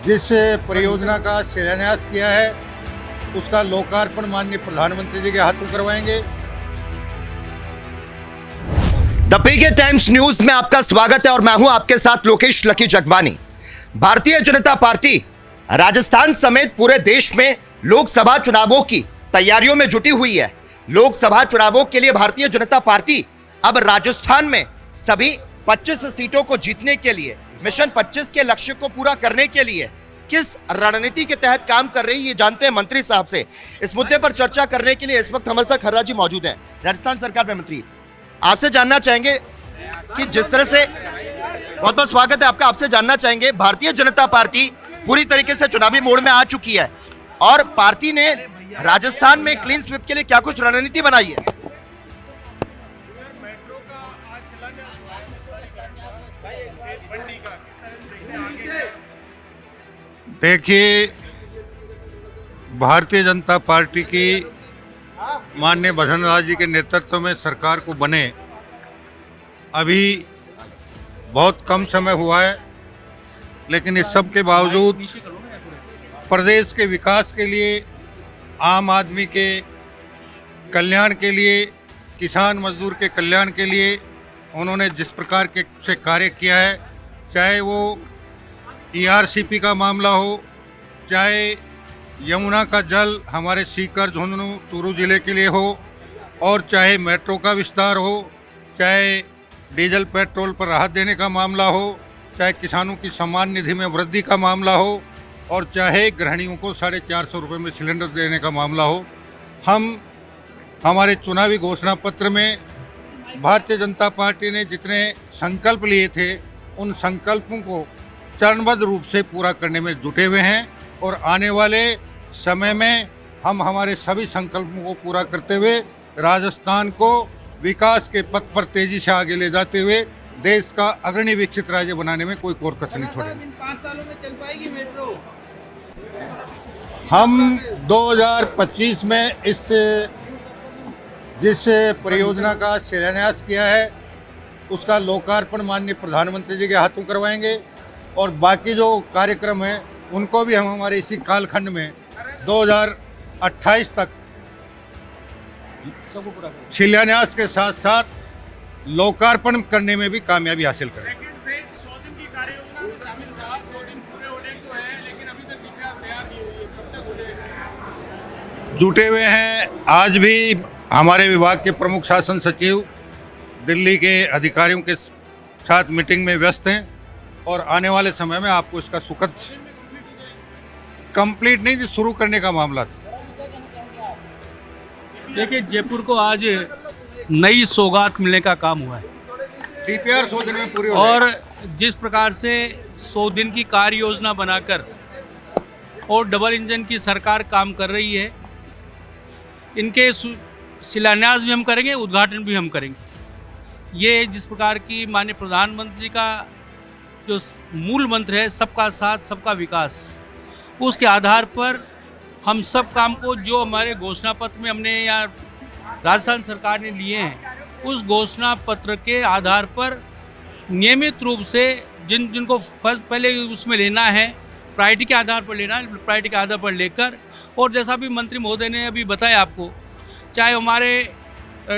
जिस परियोजना का शिलान्यास किया है उसका लोकार्पण माननीय प्रधानमंत्री जी के हाथों करवाएंगे। द पीके टाइम्स न्यूज में आपका स्वागत है और मैं हूं आपके साथ लोकेश लकी जगवानी। भारतीय जनता पार्टी राजस्थान समेत पूरे देश में लोकसभा चुनावों की तैयारियों में जुटी हुई है। लोकसभा चुनावों के लिए भारतीय जनता पार्टी अब राजस्थान में सभी 25 सीटों को जीतने के लिए, मिशन 25 के लक्ष्य को पूरा करने के लिए किस रणनीति के तहत काम कर रही है, ये जानते हैं मंत्री साहब से। इस मुद्दे पर चर्चा करने के लिए इस वक्त हमारे साथ खर्रा जी मौजूद हैं, राजस्थान सरकार में मंत्री। आपसे जानना चाहेंगे कि जिस तरह से, बहुत बहुत स्वागत है आपका, आपसे जानना चाहेंगे भारतीय जनता पार्टी पूरी तरीके से चुनावी मोड़ में आ चुकी है और पार्टी ने राजस्थान में क्लीन स्वीप के लिए क्या कुछ रणनीति बनाई है? देखिए, भारतीय जनता पार्टी की माननीय वसुंधरा जी के नेतृत्व में सरकार को बने अभी बहुत कम समय हुआ है, लेकिन इस सब के बावजूद प्रदेश के विकास के लिए, आम आदमी के कल्याण के लिए, किसान मजदूर के कल्याण के लिए उन्होंने जिस प्रकार के से कार्य किया है, चाहे वो ERCP का मामला हो, चाहे यमुना का जल हमारे सीकर, झुंझुनू, चूरू जिले के लिए हो, और चाहे मेट्रो का विस्तार हो, चाहे डीजल पेट्रोल पर राहत देने का मामला हो, चाहे किसानों की सम्मान निधि में वृद्धि का मामला हो, और चाहे गृहिणियों को 450 रुपये में सिलेंडर देने का मामला हो। हम हमारे चुनावी घोषणा पत्र में भारतीय जनता पार्टी ने जितने संकल्प लिए थे, उन संकल्पों को चरणबद्ध रूप से पूरा करने में जुटे हुए हैं और आने वाले समय में हम हमारे सभी संकल्पों को पूरा करते हुए राजस्थान को विकास के पथ पर तेजी से आगे ले जाते हुए देश का अग्रणी विकसित राज्य बनाने में कोई कोर कसर नहीं छोड़ेंगे। 5 सालों में चल पाएगी मेट्रो? हम 2025 में जिस परियोजना का शिलान्यास किया है उसका लोकार्पण माननीय प्रधानमंत्री जी के हाथों करवाएंगे और बाकी जो कार्यक्रम है उनको भी हम हमारे इसी कालखंड में 2028 तक शिलान्यास के साथ साथ लोकार्पण करने में भी कामयाबी हासिल करें। जुटे हुए हैं। आज भी हमारे विभाग के प्रमुख शासन सचिव दिल्ली के अधिकारियों के साथ मीटिंग में व्यस्त हैं और आने वाले समय में आपको इसका सुखद कंप्लीट नहीं, शुरू करने का मामला था। देखिए, जयपुर को आज नई सौगात मिलने का काम हुआ है। TPR 100 दिन में पूरी हो और जिस प्रकार से 100 दिन की कार्य योजना बनाकर और डबल इंजन की सरकार काम कर रही है, इनके शिलान्यास भी हम करेंगे, उद्घाटन भी हम करेंगे। ये जिस प्रकार की माननीय प्रधानमंत्री जी का जो मूल मंत्र है, सबका साथ सबका विकास, उसके आधार पर हम सब काम को जो हमारे घोषणा पत्र में हमने या राजस्थान सरकार ने लिए हैं, उस घोषणा पत्र के आधार पर नियमित रूप से जिनको पहले उसमें लेना है, प्रायोरिटी के आधार पर लेना है, प्रायोरिटी के आधार पर लेकर, और जैसा भी मंत्री महोदय ने अभी बताया आपको, चाहे हमारे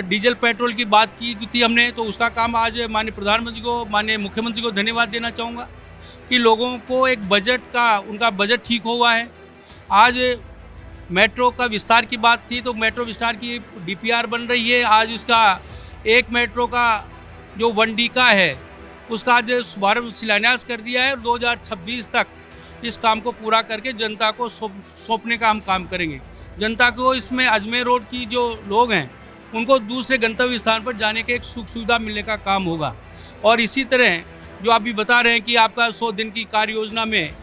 डीजल पेट्रोल की बात की थी हमने, तो उसका काम आज माननीय प्रधानमंत्री को, माननीय मुख्यमंत्री को धन्यवाद देना चाहूँगा कि लोगों को एक बजट का, उनका बजट ठीक हुआ है। आज मेट्रो का विस्तार की बात थी, तो मेट्रो विस्तार की DPR बन रही है। आज उसका एक मेट्रो का जो 1D का है, उसका आज शुभारंभ शिलान्यास कर दिया है और 2026 तक इस काम को पूरा करके जनता को सौंपने का हम काम करेंगे। जनता को इसमें अजमेर रोड की जो लोग हैं, उनको दूसरे गंतव्य स्थान पर जाने के एक सुख सुविधा मिलने का काम होगा। और इसी तरह जो आप भी बता रहे हैं कि आपका 100 दिन की कार्य योजना में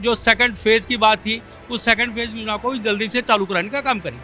जो सेकंड फेज़ की बात थी, उस सेकंड फेज़ योजना को भी जल्दी से चालू कराने का काम करेंगे।